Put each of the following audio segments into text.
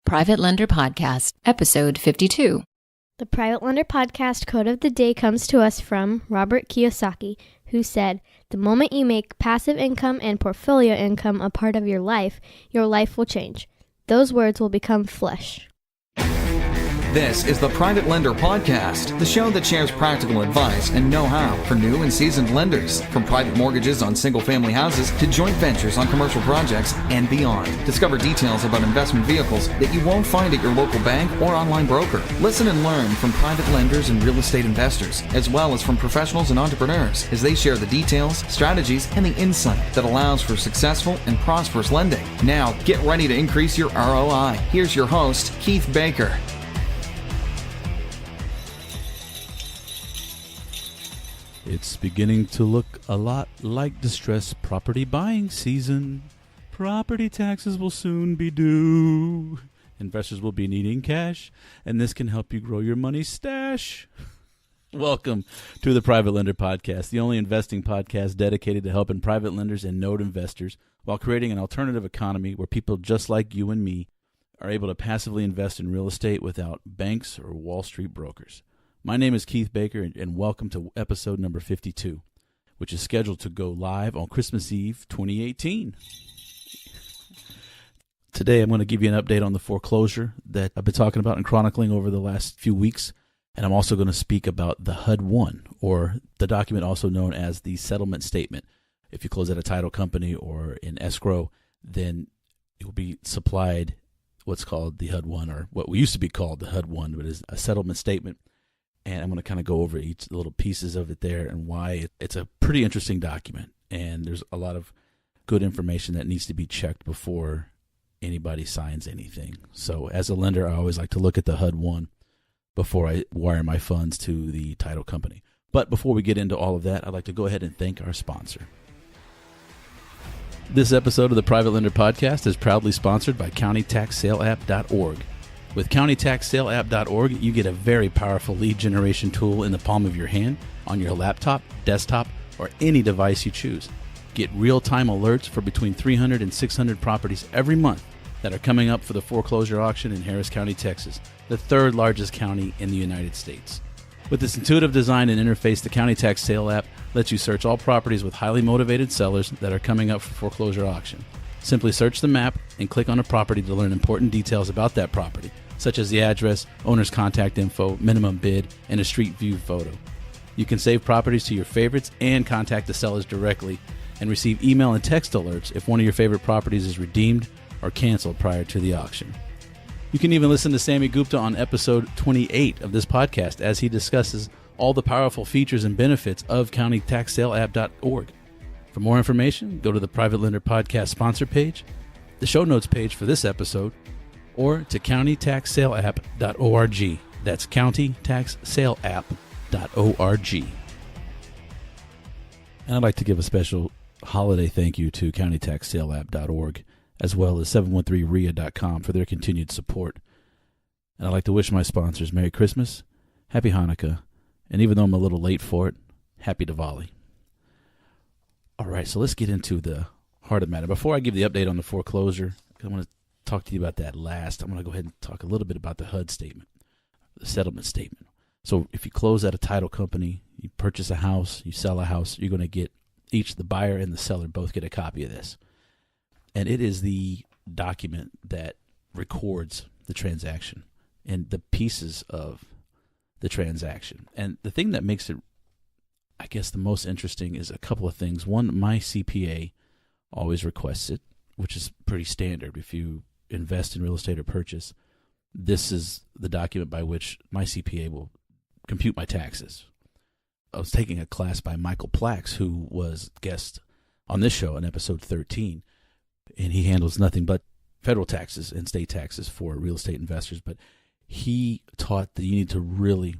Private Lender Podcast, Episode 52. The Private Lender Podcast quote of the day comes to us from Robert Kiyosaki, who said, "The moment you make passive income and portfolio income a part of your life will change. Those words will become flesh." This is the Private Lender Podcast, the show that shares practical advice and know-how for new and seasoned lenders, from private mortgages on single-family houses to joint ventures on commercial projects and beyond. Discover details about investment vehicles that you won't find at your local bank or online broker. Listen and learn from private lenders and real estate investors, as well as from professionals and entrepreneurs, as they share the details, strategies, and the insight that allows for successful and prosperous lending. Now, get ready to increase your ROI. Here's your host, Keith Baker. It's beginning to look a lot like distressed property buying season. Property taxes will soon be due. Investors will be needing cash, and this can help you grow your money stash. Welcome to the Private Lender Podcast, the only investing podcast dedicated to helping private lenders and note investors while creating an alternative economy where people just like you and me are able to passively invest in real estate without banks or Wall Street brokers. My name is Keith Baker, and welcome to episode number 52, which is scheduled to go live on Christmas Eve 2018. Today, I'm going to give you an update on the foreclosure that I've been talking about and chronicling over the last few weeks, and I'm also going to speak about the HUD-1, or the document also known as the settlement statement. If you close at a title company or in escrow, then it will be supplied what's called the HUD-1, or what we used to be called the HUD-1, but is a settlement statement. And I'm going to kind of go over each little pieces of it there and why it's a pretty interesting document. And there's a lot of good information that needs to be checked before anybody signs anything. So as a lender, I always like to look at the HUD-1 before I wire my funds to the title company. But before we get into all of that, I'd like to go ahead and thank our sponsor. This episode of the Private Lender Podcast is proudly sponsored by CountyTaxSaleApp.org. With CountyTaxSaleApp.org, you get a very powerful lead generation tool in the palm of your hand, on your laptop, desktop, or any device you choose. Get real-time alerts for between 300 and 600 properties every month that are coming up for the foreclosure auction in Harris County, Texas, the third largest county in the United States. With its intuitive design and interface, the County Tax Sale app lets you search all properties with highly motivated sellers that are coming up for foreclosure auction. Simply search the map and click on a property to learn important details about that property, such as the address, owner's contact info, minimum bid, and a street view photo. You can save properties to your favorites and contact the sellers directly and receive email and text alerts if one of your favorite properties is redeemed or canceled prior to the auction. You can even listen to Sammy Gupta on episode 28 of this podcast as he discusses all the powerful features and benefits of CountyTaxSaleApp.org. For more information, go to the Private Lender Podcast sponsor page, the show notes page for this episode, or to CountyTaxSaleApp.org. That's CountyTaxSaleApp.org. And I'd like to give a special holiday thank you to CountyTaxSaleApp.org, as well as 713RIA.com for their continued support. And I'd like to wish my sponsors Merry Christmas, Happy Hanukkah, and even though I'm a little late for it, Happy Diwali. All right, so let's get into the heart of the matter. Before I give the update on the foreclosure, I want to talk to you about that last. I'm going to go ahead and talk a little bit about the HUD statement, the settlement statement. So if you close at a title company, you purchase a house, you sell a house, you're going to get each the buyer and the seller both get a copy of this. And it is the document that records the transaction and the pieces of the transaction. And the thing that makes it, I guess, the most interesting is a couple of things. One, my CPA always requests it, which is pretty standard. If you invest in real estate or purchase, this is the document by which my CPA will compute my taxes. I was taking a class by Michael Plaks, who was guest on this show in episode 13, and he handles nothing but federal taxes and state taxes for real estate investors. But he taught that you need to really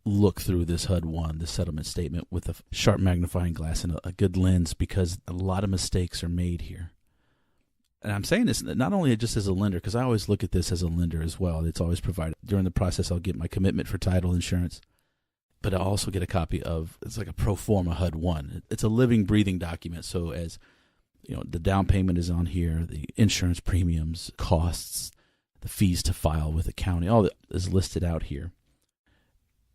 look through this HUD-1, the settlement statement, with a sharp magnifying glass and a good lens, because a lot of mistakes are made here. And I'm saying this not only just as a lender, because I always look at this as a lender as well. It's always provided. During the process, I'll get my commitment for title insurance, but I'll also get a copy of, it's like a pro forma HUD-1. It's a living, breathing document. So as you know, the down payment is on here, the insurance premiums, costs, the fees to file with the county. All that is listed out here.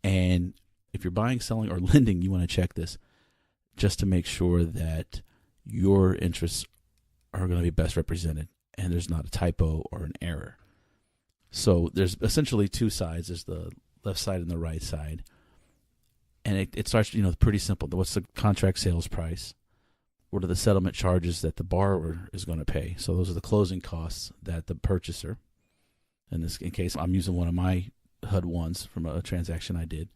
And if you're buying, selling, or lending, you want to check this just to make sure that your interests are going to be best represented and there's not a typo or an error. So there's essentially two sides. There's the left side and the right side. And it starts, pretty simple. What's the contract sales price? What are the settlement charges that the borrower is going to pay? So those are the closing costs that the purchaser, in case I'm using one of my HUD-1s from a transaction I did,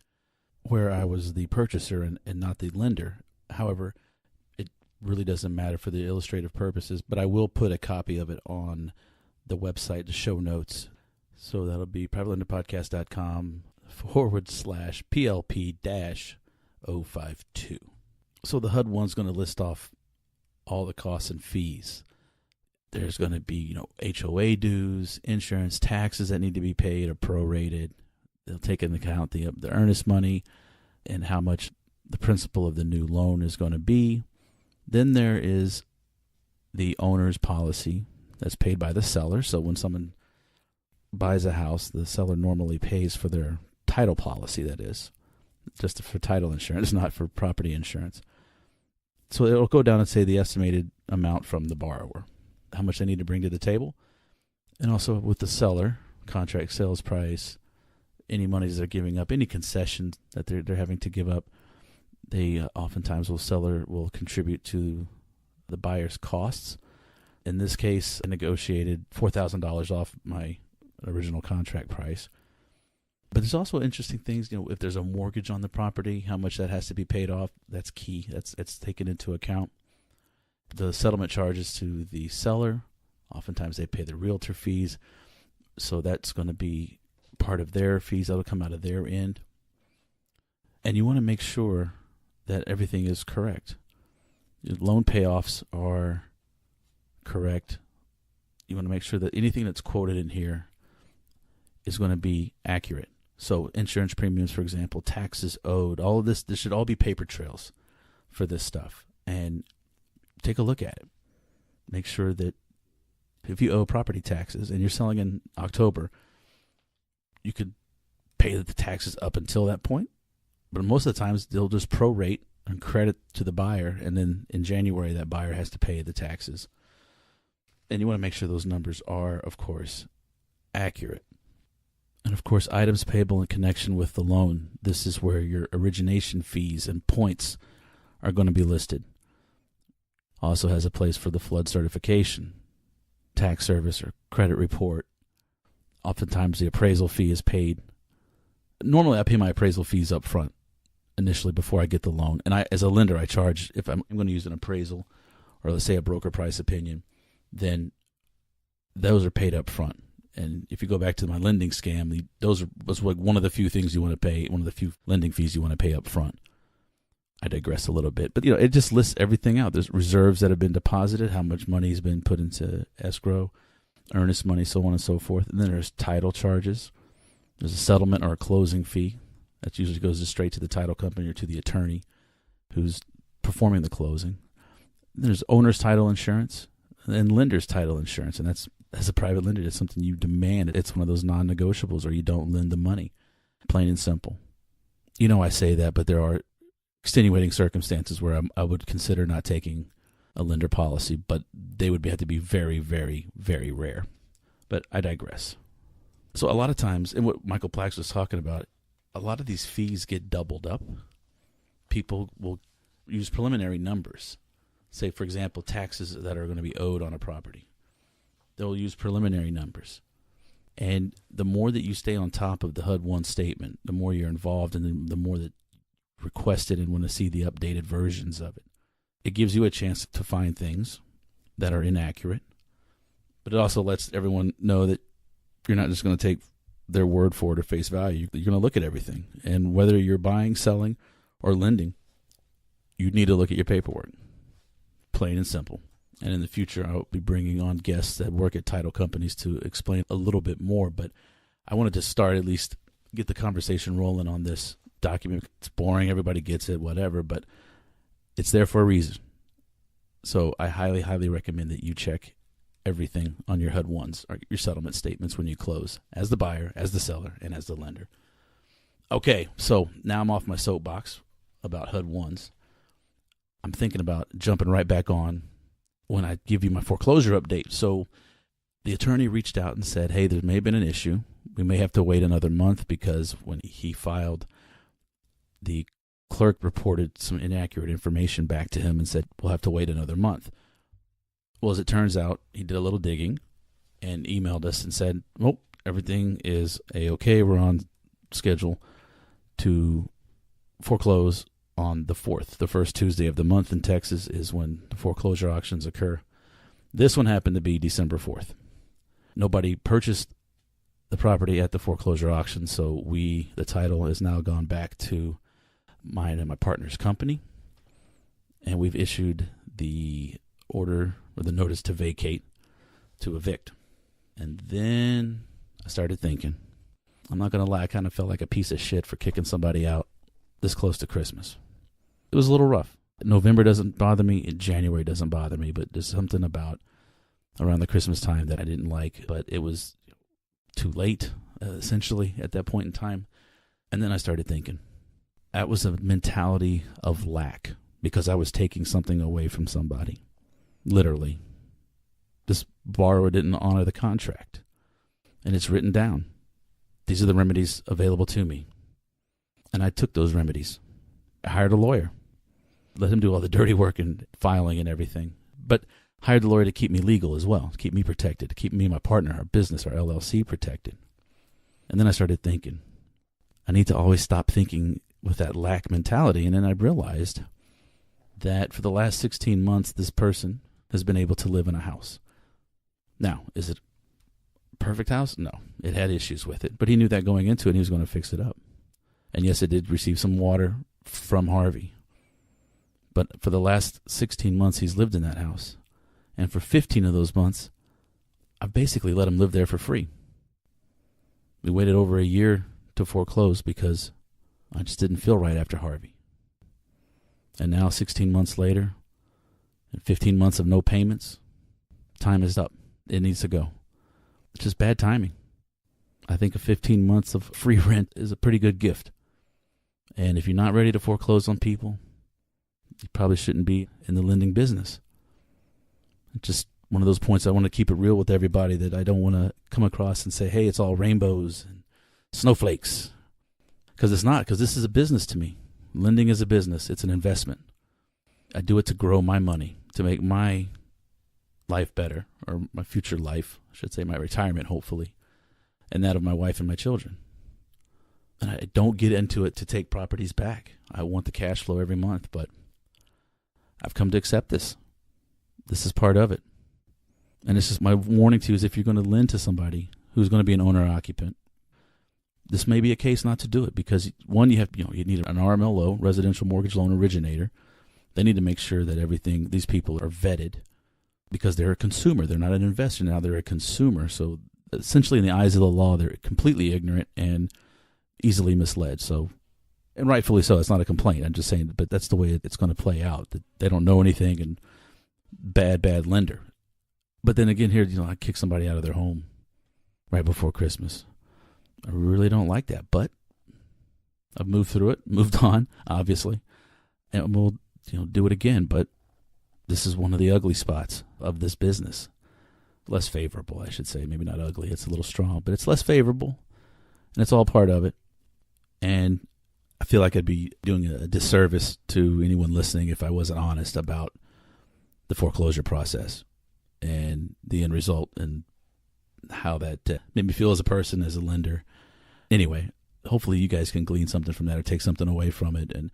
where I was the purchaser and not the lender. However, it really doesn't matter for the illustrative purposes, but I will put a copy of it on the website, the show notes. So that'll be PLP-052. So the HUD-1 is going to list off all the costs and fees. There's going to be, HOA dues, insurance, taxes that need to be paid or prorated. They'll take into account the earnest money and how much the principal of the new loan is going to be. Then there is the owner's policy that's paid by the seller. So when someone buys a house, the seller normally pays for their title policy, that is, just for title insurance, not for property insurance. So it'll go down and say the estimated amount from the borrower, how much they need to bring to the table. And also with the seller, contract sales price, any monies they're giving up, any concessions that they're having to give up, they seller will contribute to the buyer's costs. In this case, I negotiated $4,000 off my original contract price. But there's also interesting things, if there's a mortgage on the property, how much that has to be paid off, that's key. It's taken into account. The settlement charges to the seller, oftentimes they pay the realtor fees, so that's going to be part of their fees. That'll come out of their end. And you want to make sure that everything is correct. Your loan payoffs are correct. You want to make sure that anything that's quoted in here is going to be accurate. So insurance premiums, for example, taxes owed, all of this should all be paper trails for this stuff. And take a look at it. Make sure that if you owe property taxes and you're selling in October, you could pay the taxes up until that point. But most of the times they'll just prorate and credit to the buyer, and then in January that buyer has to pay the taxes. And you want to make sure those numbers are, of course, accurate. And of course, items payable in connection with the loan. This is where your origination fees and points are going to be listed. Also has a place for the flood certification, tax service or credit report. Oftentimes the appraisal fee is paid. Normally I pay my appraisal fees up front initially before I get the loan. And as a lender, I charge, if I'm going to use an appraisal or let's say a broker price opinion, then those are paid up front. And if you go back to my lending scam, was like one of the few things you want to pay, one of the few lending fees you want to pay up front. I digress a little bit, but it just lists everything out. There's reserves that have been deposited, how much money has been put into escrow, earnest money, so on and so forth. And then there's title charges. There's a settlement or a closing fee that usually goes straight to the title company or to the attorney who's performing the closing. There's owner's title insurance and lender's title insurance, and that's, as a private lender, it's something you demand. It's one of those non-negotiables, or you don't lend the money. Plain and simple. I say that, but there are extenuating circumstances where I would consider not taking a lender policy, but they would have to be very, very, very rare. But I digress. So a lot of times, and what Michael Plaks was talking about, a lot of these fees get doubled up. People will use preliminary numbers. Say, for example, taxes that are going to be owed on a property. They'll use preliminary numbers. And the more that you stay on top of the HUD-1 statement, the more you're involved, and the more that requested and want to see the updated versions of it. It gives you a chance to find things that are inaccurate, but it also lets everyone know that you're not just going to take their word for it or face value. You're going to look at everything. And whether you're buying, selling, or lending, you need to look at your paperwork. Plain and simple. And in the future, I'll be bringing on guests that work at title companies to explain a little bit more. But I wanted to start, at least get the conversation rolling on this document. It's boring. Everybody gets it, whatever. But it's there for a reason. So I highly, highly recommend that you check everything on your HUD-1s, or your settlement statements when you close, as the buyer, as the seller, and as the lender. Okay, so now I'm off my soapbox about HUD-1s. I'm thinking about jumping right back on when I give you my foreclosure update. So the attorney reached out and said, hey, there may have been an issue. We may have to wait another month because when he filed, the clerk reported some inaccurate information back to him and said, we'll have to wait another month. Well, as it turns out, he did a little digging and emailed us and said, nope, everything is A-okay. We're on schedule to foreclose on the 4th. The first Tuesday of the month in Texas is when the foreclosure auctions occur. This one happened to be December 4th. Nobody purchased the property at the foreclosure auction, so the title has now gone back to mine and my partner's company, and we've issued the order or the notice to vacate, to evict. And then I started thinking, I'm not going to lie, I kind of felt like a piece of shit for kicking somebody out this close to Christmas. It was a little rough. November doesn't bother me, January doesn't bother me, but there's something about around the Christmas time that I didn't like, but it was too late, essentially, at that point in time. And then I started thinking, that was a mentality of lack because I was taking something away from somebody. Literally. This borrower didn't honor the contract. And it's written down. These are the remedies available to me. And I took those remedies. I hired a lawyer. Let him do all the dirty work and filing and everything. But hired the lawyer to keep me legal as well, to keep me protected, to keep me and my partner, our business, our LLC protected. And then I started thinking, I need to always stop thinking with that lack mentality. And then I realized that for the last 16 months, this person has been able to live in a house. Now, is it a perfect house? No. It had issues with it. But he knew that going into it, and he was going to fix it up. And yes, it did receive some water from Harvey. But for the last 16 months, he's lived in that house. And for 15 of those months, I've basically let him live there for free. We waited over a year to foreclose because I just didn't feel right after Harvey. And now, 16 months later, and 15 months of no payments, time is up. It needs to go. It's just bad timing. I think 15 months of free rent is a pretty good gift. And if you're not ready to foreclose on people, you probably shouldn't be in the lending business. It's just one of those points I want to keep it real with everybody, that I don't want to come across and say, hey, it's all rainbows and snowflakes. Because it's not, because this is a business to me. Lending is a business. It's an investment. I do it to grow my money, to make my life better, or my future life, I should say, my retirement, hopefully, and that of my wife and my children. And I don't get into it to take properties back. I want the cash flow every month, but I've come to accept this. This is part of it. And this is my warning to you, is if you're going to lend to somebody who's going to be an owner-occupant, this may be a case not to do it, because one, you need an RMLO, residential mortgage loan originator. They need to make sure that these people are vetted, because they're a consumer. They're not an investor now. They're a consumer. So essentially, in the eyes of the law, they're completely ignorant and easily misled. So, and rightfully so. It's not a complaint. I'm just saying, but that's the way it's going to play out. That they don't know anything, and bad lender. But then again, here, I kick somebody out of their home right before Christmas. I really don't like that, but I've moved through it, moved on, obviously, and we'll do it again. But this is one of the ugly spots of this business. Less favorable, I should say. Maybe not ugly. It's a little strong, but it's less favorable, and it's all part of it. And I feel like I'd be doing a disservice to anyone listening if I wasn't honest about the foreclosure process and the end result, and how that made me feel as a person, as a lender. Anyway, hopefully you guys can glean something from that or take something away from it. And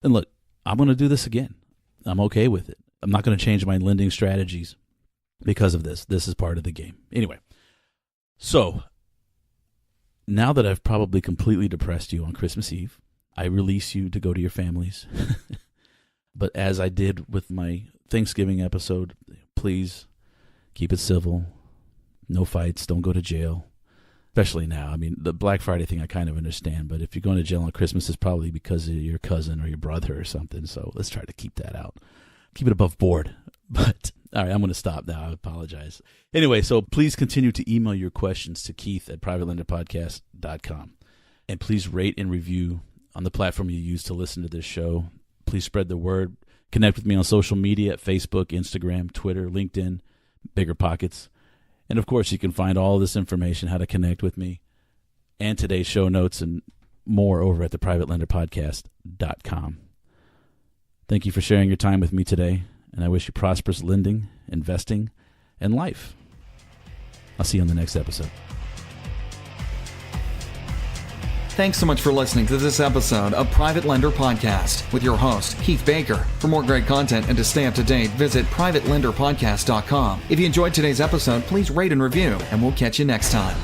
look, I'm going to do this again. I'm okay with it. I'm not going to change my lending strategies because of this. This is part of the game. Anyway, so now that I've probably completely depressed you on Christmas Eve, I release you to go to your families. But as I did with my Thanksgiving episode, please keep it civil. No fights. Don't go to jail. Especially now. I mean, the Black Friday thing I kind of understand, but if you're going to jail on Christmas, it's probably because of your cousin or your brother or something. So let's try to keep that out. Keep it above board. But All right, I'm going to stop now. I apologize. Anyway, so please continue to email your questions to keith@privatelenderpodcast.com. And please rate and review on the platform you use to listen to this show. Please spread the word. Connect with me on social media at Facebook, Instagram, Twitter, LinkedIn, BiggerPockets. And, of course, you can find all this information, how to connect with me, and today's show notes and more over at theprivatelenderpodcast.com. Thank you for sharing your time with me today, and I wish you prosperous lending, investing, and life. I'll see you on the next episode. Thanks so much for listening to this episode of Private Lender Podcast with your host, Keith Baker. For more great content and to stay up to date, visit privatelenderpodcast.com. If you enjoyed today's episode, please rate and review, and we'll catch you next time.